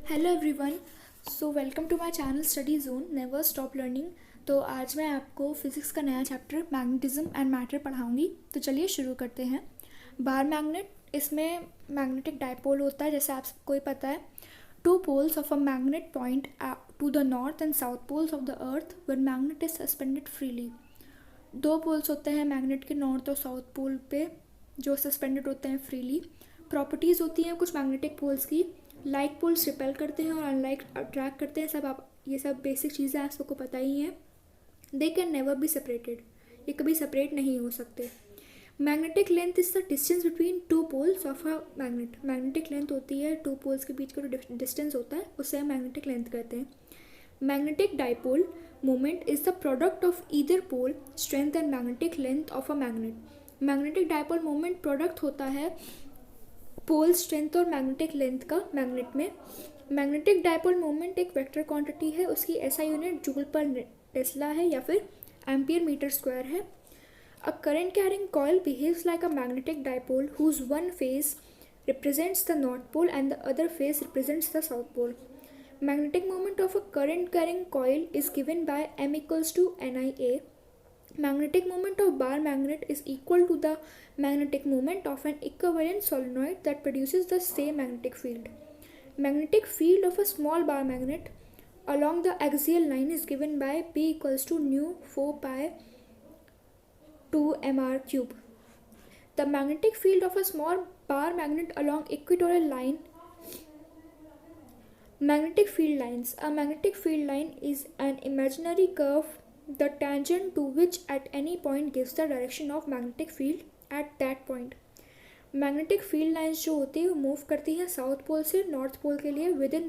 Hello everyone. Welcome to my channel study zone never stop learning. तो आज मैं आपको फिज़िक्स का नया चैप्टर मैग्नेटिज्म एंड मैटर पढ़ाऊंगी। तो चलिए शुरू करते हैं। बार मैग्नेट, इसमें मैग्नेटिक डायपोल होता है, जैसे आप सबको ही पता है। Two poles of a magnet point to the north and south poles of the earth when magnet is suspended freely. दो पोल्स होते हैं मैग्नेट के, नॉर्थ और साउथ पोल पे, जो सस्पेंडेड होते हैं फ्रीली। प्रॉपर्टीज़ होती हैं कुछ मैग्नेटिक पोल्स की। लाइक पोल्स रिपेल करते हैं और अनलाइक अट्रैक्ट करते हैं। ये सब बेसिक चीज़ें आप सबको पता ही हैं। They can never be separated, ये कभी सेपरेट नहीं हो सकते। Magnetic length is the distance between two poles of a magnet. Magnetic length होती है टू पोल्स के बीच का जो डिस्टेंस होता है, उसे हम मैग्नेटिक लेंथ कहते हैं। Magnetic dipole moment is the product of either pole strength and magnetic length of a magnet. Magnetic dipole moment product होता है पोल स्ट्रेंथ और मैग्नेटिक लेंथ का मैग्नेट में। मैग्नेटिक डायपोल मोमेंट एक वेक्टर क्वांटिटी है, उसकी SI unit joule per tesla है या फिर एम्पियर मीटर स्क्वायर है। A current carrying coil behaves like a magnetic dipole whose one face represents the north pole and the other face represents the south pole. Magnetic moment of a current carrying coil is given by M equals to NIA. Magnetic moment of bar magnet is equal to the magnetic moment of an equivalent solenoid that produces the same magnetic field. Magnetic field of a small bar magnet along the axial line is given by P equals to nu 4 pi 2 mr cube. The magnetic field of a small bar magnet along equatorial line. Magnetic field lines. A magnetic field line is an imaginary curve, the tangent to which at any point gives the direction of magnetic field at that point. Magnetic field lines जो होती है वो move करती हैं south pole से north pole के लिए within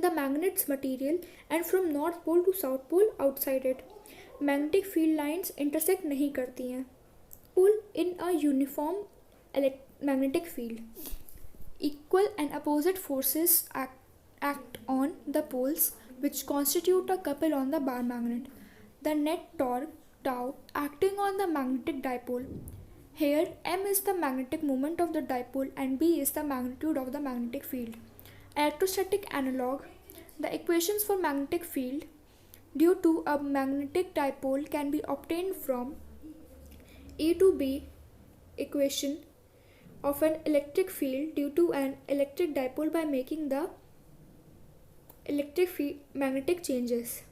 the magnet's material and from north pole to south pole outside it. Magnetic field lines intersect नहीं करती हैं. Pull in a uniform magnetic field. Equal and opposite forces act on the poles, which constitute a couple on the bar magnet. The net torque tau acting on the magnetic dipole. Here M is the magnetic moment of the dipole and B is the magnitude of the magnetic field. Electrostatic analog. The equations for magnetic field due to a magnetic dipole can be obtained from A to B equation of an electric field due to an electric dipole by making the electric field magnetic changes.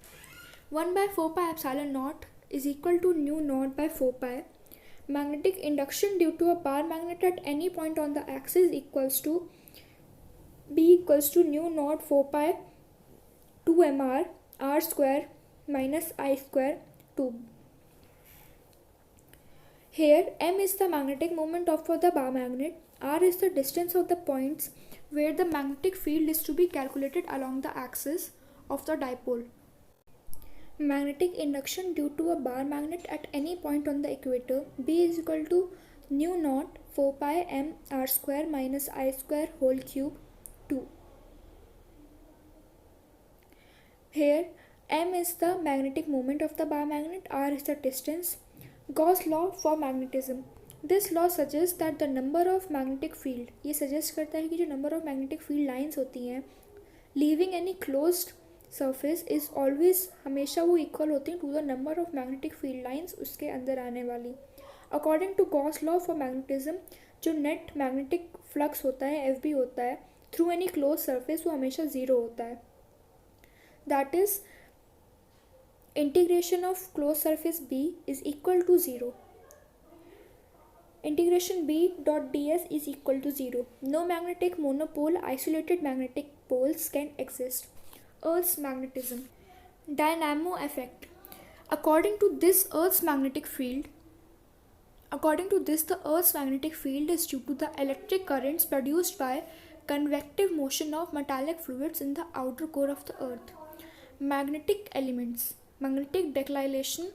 1 by 4 pi epsilon naught is equal to nu naught by 4 pi. Magnetic induction due to a bar magnet at any point on the axis equals to B equals to nu naught 4 pi 2 mr r square minus I square 2. Here M is the magnetic moment of the bar magnet, R is the distance of the points where the magnetic field is to be calculated along the axis of the dipole. Magnetic induction due to a bar magnet at any point on the equator, B is equal to nu naught 4 pi m r square minus I square whole cube 2. Here M is the magnetic moment of the bar magnet, R is the distance. Gauss law for magnetism. This law suggests that the number of magnetic field, ये suggest करता है कि जो number of magnetic field lines होती हैं leaving any closed surface is always, हमेशा वो equal होती हैं to the number of magnetic field lines उसके अंदर आने वाली. According to Gauss law for magnetism, जो net magnetic flux होता है FB होता है through any closed surface वो हमेशा zero होता है. That is, integration of closed surface B is equal to 0. Integration B dot ds is equal to 0. No magnetic monopole isolated magnetic poles can exist. Earth's magnetism. Dynamo effect. According to this, the Earth's magnetic field is due to the electric currents produced by convective motion of metallic fluids in the outer core of the Earth. Magnetic elements. Magnetic declination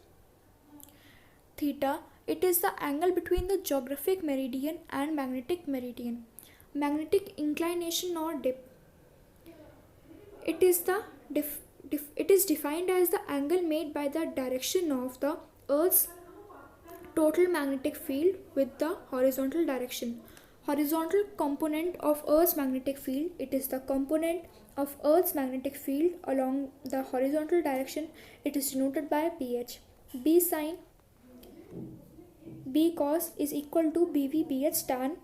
theta, it is the angle between the geographic meridian and magnetic meridian. Magnetic inclination or dip, it is defined as the angle made by the direction of the Earth's total magnetic field with the horizontal direction. Horizontal component of Earth's magnetic field. It is the component of Earth's magnetic field along the horizontal direction. It is denoted by BH. B sin B cos is equal to BV BH tan.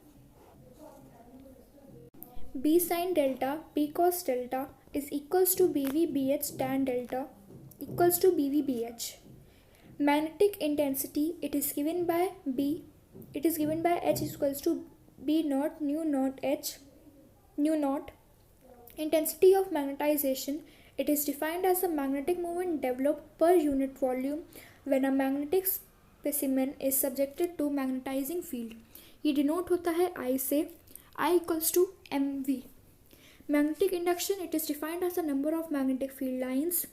B sin delta B cos delta is equals to BV BH tan delta equals to BV BH. Magnetic intensity, it is given by B. It is given by H is equals to B naught nu naught H nu naught. Intensity of magnetization, it is defined as the magnetic moment developed per unit volume when a magnetic specimen is subjected to magnetizing field. ये denote होता है I से, I equals to mv. Magnetic induction, it is defined as the number of magnetic field lines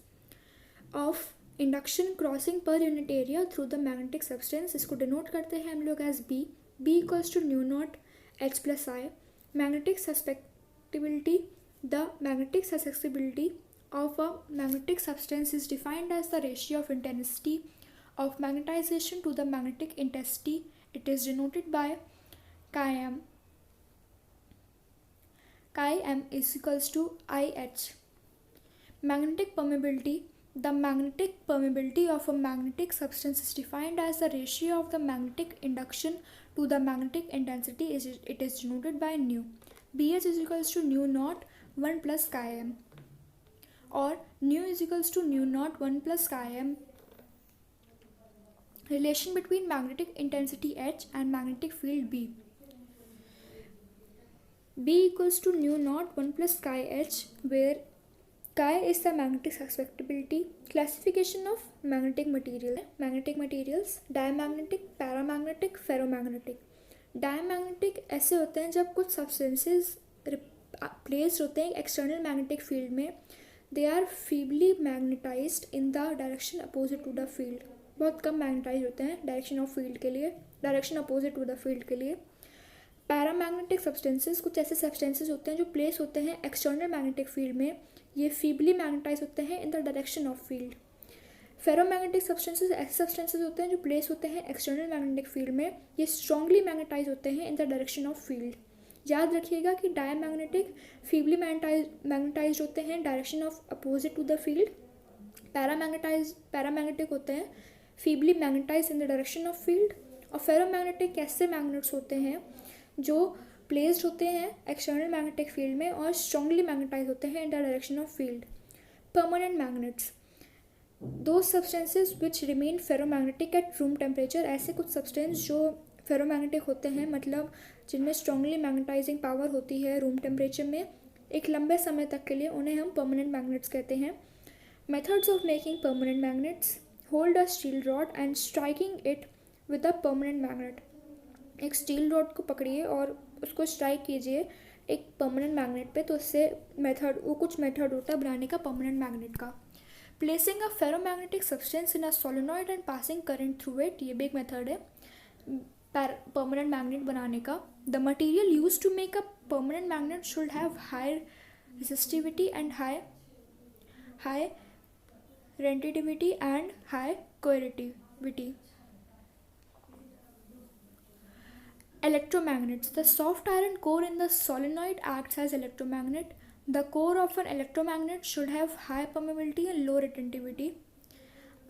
of induction crossing per unit area through the magnetic substance. इसको denote करते हैं हम लोग as B. B equals to nu naught H plus I. Magnetic susceptibility, the magnetic susceptibility of a magnetic substance is defined as the ratio of intensity of magnetization to the magnetic intensity. It is denoted by chi m. Chi m is equals to IH. Magnetic permeability, the magnetic permeability of a magnetic substance is defined as the ratio of the magnetic induction to the magnetic intensity. It is denoted by nu. BH is equals to nu naught 1 plus chi m, or nu is equals to nu naught 1 plus chi m. Relation between magnetic intensity H and magnetic field B. B equals to nu naught 1 plus chi H, where chi is the magnetic susceptibility. Classification of magnetic material. Magnetic materials, diamagnetic, paramagnetic, ferromagnetic. Diamagnetic ऐसे होते हैं जब कुछ substances placed होते हैं external magnetic field में, they are feebly magnetized in the direction opposite to the field. बहुत कम magnetized होते हैं direction of field के लिए, direction opposite to the field के लिए. पैरामैग्नेटिक सब्सटेंसेस, कुछ ऐसे सब्सटेंसेस होते हैं जो प्लेस होते हैं एक्सटर्नल मैग्नेटिक फील्ड में, ये फीबली मैग्नेटाइज होते हैं in the direction of field. Ferromagnetic substances ऐसे सब्सटेंसेस होते हैं जो प्लेस होते हैं एक्सटर्नल मैग्नेटिक फील्ड में, ये स्ट्रांगली मैग्नेटाइज होते हैं in the direction of field. याद रखिएगा कि डायमैग्नेटिक फीबली मैग्नेटाइज होते हैं direction of opposite to the field. Paramagnetic होते हैं feebly magnetise in the direction of field. और फेरोमैग्नेटिक ऐसे मैग्नेट्स होते हैं जो प्लेस्ड होते हैं एक्सटर्नल मैग्नेटिक फील्ड में और स्ट्रांगली मैग्नेटाइज होते हैं in the direction of field. Permanent magnets, those substances which remain ferromagnetic at room temperature. ऐसे कुछ सब्सटेंस जो फेरोमैग्नेटिक होते हैं, मतलब जिनमें स्ट्रांगली मैग्नेटाइजिंग पावर होती है रूम टेम्परेचर में एक लंबे समय तक के लिए, उन्हें हम परमानेंट मैग्नेट्स कहते हैं. Methods of making permanent magnets. Hold a steel rod and striking it with a permanent magnet. एक स्टील रॉड को पकड़िए और उसको स्ट्राइक कीजिए एक परमानेंट मैग्नेट पे, तो उससे कुछ मेथड होता है बनाने का परमानेंट मैग्नेट का. Placing a ferromagnetic substance in a solenoid and passing current through it, ये भी एक मेथड है परमानेंट मैग्नेट बनाने का. The material use to make a permanent magnet should have high resistivity and high retentivity and high coercivity. Electromagnets. The soft iron core in the solenoid acts as electromagnet. The core of an electromagnet should have high permeability and low retentivity.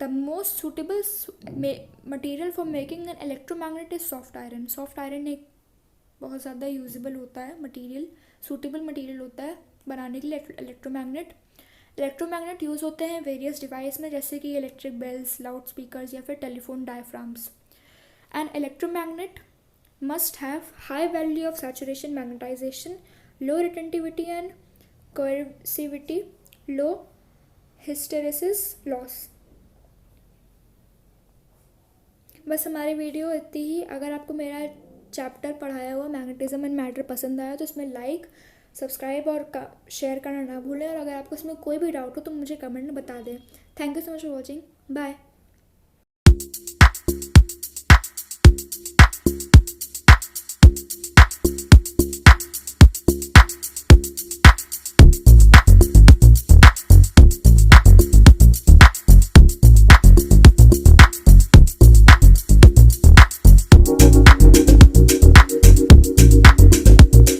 The most suitable material for making an electromagnet is soft iron. Soft iron एक बहुत ज़्यादा usable होता है material, suitable material होता है बनाने के लिए इलेक्ट्रोमैग्नेट. इलेक्ट्रोमैग्नेट यूज़ होते हैं वेरियस डिवाइस में, जैसे कि इलेक्ट्रिक बेल्स, लाउड स्पीकर्स या फिर telephone diaphragms. And electromagnet must have high value of saturation magnetization, low retentivity and coercivity, low hysteresis loss. बस हमारी वीडियो इतनी ही. अगर आपको मेरा चैप्टर पढ़ाया हुआ मैग्नेटिज्म एंड मैटर पसंद आया तो इसमें लाइक, सब्सक्राइब और शेयर करना ना भूलें. और अगर आपको इसमें कोई भी डाउट हो तो मुझे कमेंट में बता दें. Thank you so much for watching. Bye.